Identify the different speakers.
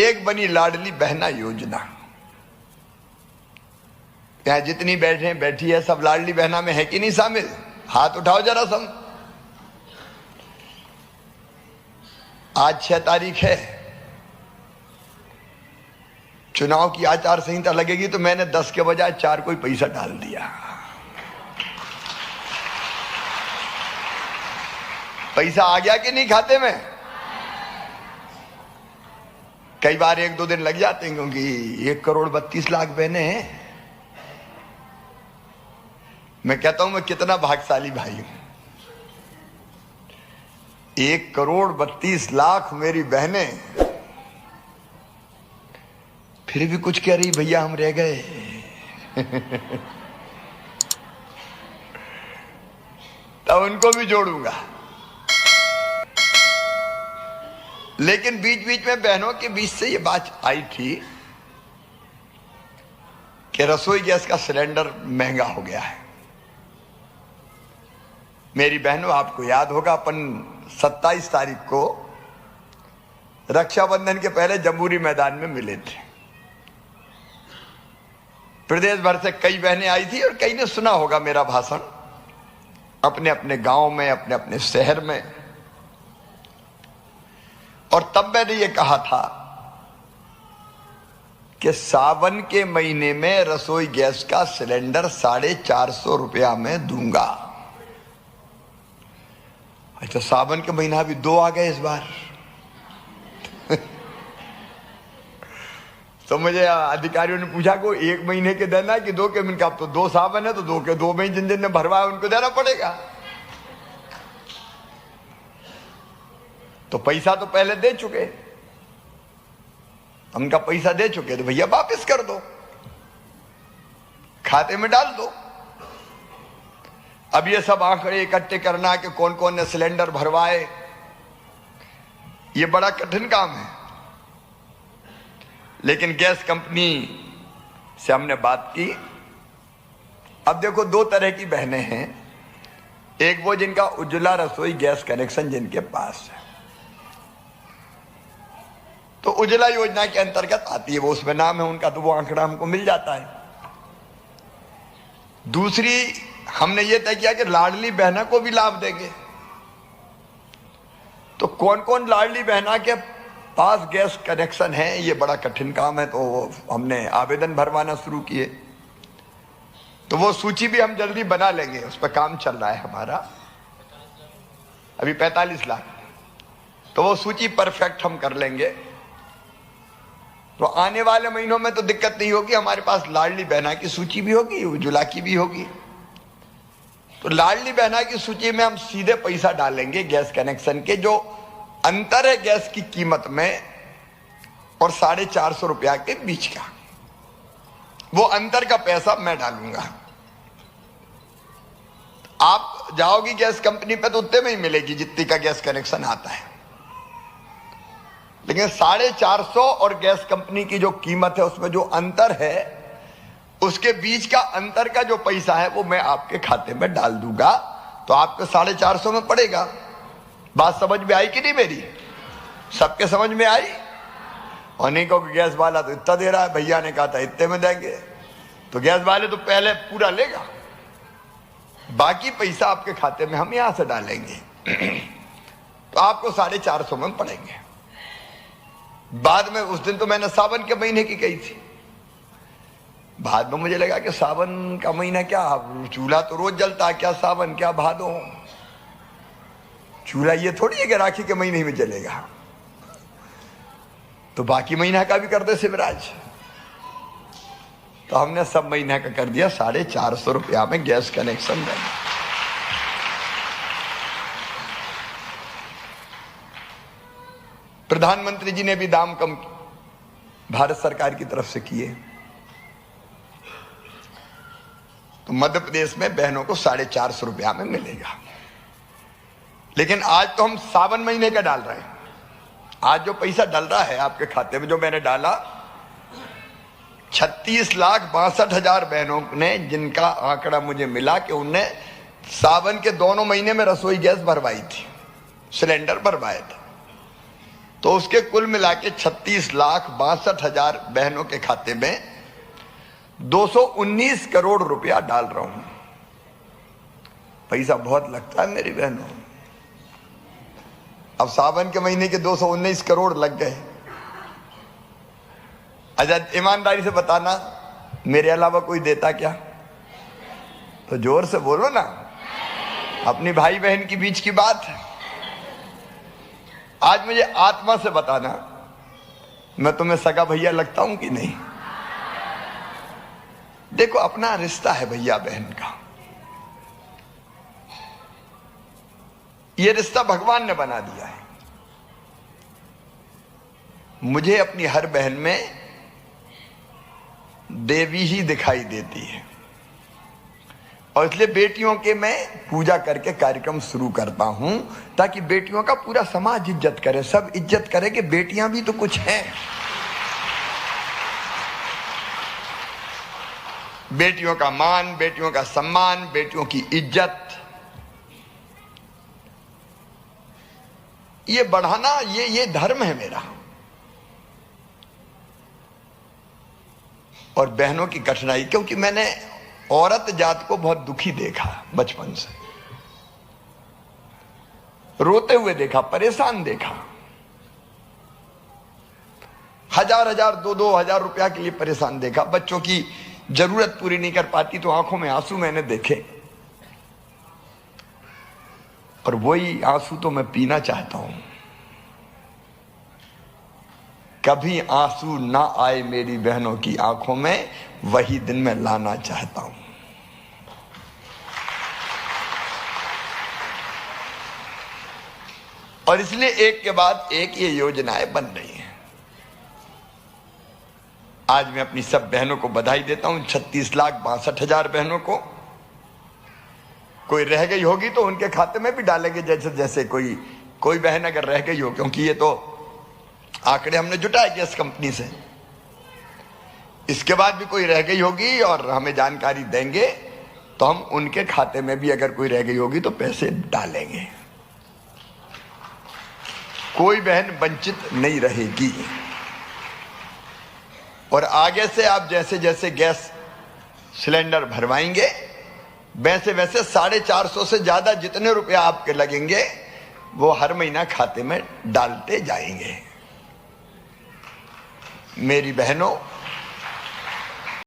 Speaker 1: एक बनी लाडली बहना योजना। यहां जितनी बैठी है सब लाडली बहना में है कि नहीं शामिल? हाथ उठाओ जरा सब। आज 6 तारीख है, चुनाव की आचार संहिता लगेगी तो मैंने 10 के बजाय 4 कोई पैसा डाल दिया। पैसा आ गया कि नहीं खाते में? कई बार 1-2 दिन लग जाते हैं क्योंकि 1 करोड़ 32 लाख बहनें हैं। मैं कहता हूं मैं कितना भाग्यशाली भाई हूं। 1 करोड़ 32 लाख मेरी बहनें, फिर भी कुछ कह रही भैया हम रह गए। तब उनको भी जोड़ूंगा। लेकिन बीच बीच में बहनों के बीच से ये बात आई थी कि रसोई गैस का सिलेंडर महंगा हो गया है। मेरी बहनों, आपको याद होगा अपन 27 तारीख को रक्षाबंधन के पहले जम्बूरी मैदान में मिले थे। प्रदेश भर से कई बहनें आई थी और कई ने सुना होगा मेरा भाषण अपने अपने गांव में, अपने अपने शहर में। और तब मैंने ये कहा था कि सावन के महीने में रसोई गैस का सिलेंडर 450 रुपया में दूंगा। अच्छा, सावन के महीना भी 2 आ गए इस बार। तो मुझे अधिकारियों ने पूछा को 1 महीने के देना कि 2 के महीने का? अब तो 2 सावन है तो 2 के 2 महीने जिन ने भरवाया उनको देना पड़ेगा। तो पैसा तो पहले दे चुके, उनका पैसा दे चुके तो भैया वापस कर दो, खाते में डाल दो। अब ये सब आंकड़े इकट्ठे करना कि कौन कौन ने सिलेंडर भरवाए, ये बड़ा कठिन काम है। लेकिन गैस कंपनी से हमने बात की। अब देखो 2 तरह की बहनें हैं। एक वो जिनका उज्ज्वला रसोई गैस कनेक्शन जिनके पास है, तो उज्ज्वला योजना के अंतर्गत आती है, वो उसमें नाम है उनका, तो वो आंकड़ा हमको मिल जाता है। दूसरी हमने ये तय किया कि लाडली बहना को भी लाभ देंगे। तो कौन कौन लाडली बहना के पास गैस कनेक्शन है, ये बड़ा कठिन काम है। तो हमने आवेदन भरवाना शुरू किए। तो वो सूची भी हम जल्दी बना लेंगे, उस पर काम चल रहा है हमारा। अभी 45 लाख, तो वो सूची परफेक्ट हम कर लेंगे। तो आने वाले महीनों में तो दिक्कत नहीं होगी, हमारे पास लाडली बहना की सूची भी होगी, उज्ज्वला की भी होगी। तो लाडली बहना की सूची में हम सीधे पैसा डालेंगे गैस कनेक्शन के, जो अंतर है गैस की कीमत में और 450 रुपया के बीच का, वो अंतर का पैसा मैं डालूंगा। आप जाओगी गैस कंपनी पे तो उतने में ही मिलेगी जितनी का गैस कनेक्शन आता है। लेकिन 450 और गैस कंपनी की जो कीमत है उसमें जो अंतर है, उसके बीच का अंतर का जो पैसा है वो मैं आपके खाते में डाल दूंगा। तो आपके 450 में पड़ेगा। बात समझ में आई कि नहीं मेरी? सबके समझ में आई? और नहीं कहो गैस वाला तो इतना दे रहा है, भैया ने कहा था इतने में देंगे, तो गैस वाले तो पहले पूरा लेगा, बाकी पैसा आपके खाते में हम यहां से डालेंगे। तो आपको 450 में पड़ेंगे। बाद में उस दिन तो मैंने सावन के महीने की कही थी। बाद में मुझे लगा कि सावन का महीना क्या, चूल्हा तो रोज जलता है, क्या सावन क्या भादो, चूल्हा ये थोड़ी है कि राखी के महीने में जलेगा। तो बाकी महीना का भी कर दे शिवराज। तो हमने सब महीना का कर दिया 450 रुपया में गैस कनेक्शन देंगे। प्रधानमंत्री जी ने भी दाम कम भारत सरकार की तरफ से किए। तो मध्य प्रदेश में बहनों को 450 रुपया में मिलेगा। लेकिन आज तो हम सावन महीने का डाल रहे हैं। आज जो पैसा डल रहा है आपके खाते में, जो मैंने डाला, 36,62,000 बहनों ने, जिनका आंकड़ा मुझे मिला कि उनने सावन के दोनों महीने में रसोई गैस भरवाई थी, सिलेंडर भरवाए थे। तो उसके कुल मिला के 36,62,000 बहनों के खाते में 219 करोड़ रुपया डाल रहा हूं। पैसा बहुत लगता है मेरी बहनों। अब सावन के महीने के 219 करोड़ लग गए। अच्छा, ईमानदारी से बताना, मेरे अलावा कोई देता क्या? तो जोर से बोलो ना, अपनी भाई बहन के बीच की बात है। आज मुझे आत्मा से बताना, मैं तुम्हें सगा भैया लगता हूं कि नहीं? देखो, अपना रिश्ता है भैया बहन का। यह रिश्ता भगवान ने बना दिया है। मुझे अपनी हर बहन में देवी ही दिखाई देती है, और इसलिए बेटियों के मैं पूजा करके कार्यक्रम शुरू करता हूं, ताकि बेटियों का पूरा समाज इज्जत करे, सब इज्जत करे कि बेटियां भी तो कुछ हैं। बेटियों का मान, बेटियों का सम्मान, बेटियों की इज्जत, ये बढ़ाना, ये धर्म है मेरा। और बहनों की कठिनाई, क्योंकि मैंने औरत जात को बहुत दुखी देखा बचपन से, रोते हुए देखा, परेशान देखा। 1,000 2-2 हजार रुपया के लिए परेशान देखा। बच्चों की जरूरत पूरी नहीं कर पाती तो आंखों में आंसू मैंने देखे, और वही आंसू तो मैं पीना चाहता हूं। कभी आंसू ना आए मेरी बहनों की आंखों में, वही दिन मैं लाना चाहता हूं। और इसलिए एक के बाद एक ये योजनाएं बन रही हैं। आज मैं अपनी सब बहनों को बधाई देता हूं, 36,62,000 बहनों को। कोई रह गई होगी तो उनके खाते में भी डालेंगे, जैसे जैसे कोई बहन अगर रह गई हो, क्योंकि ये तो आंकड़े हमने जुटाए गैस कंपनी से। इसके बाद भी कोई रह गई होगी और हमें जानकारी देंगे, तो हम उनके खाते में भी अगर कोई रह गई होगी तो पैसे डालेंगे। कोई बहन वंचित नहीं रहेगी। और आगे से आप जैसे जैसे गैस सिलेंडर भरवाएंगे, वैसे वैसे 450 से ज्यादा जितने रुपया आपके लगेंगे, वो हर महीना खाते में डालते जाएंगे। मेरी बहनों,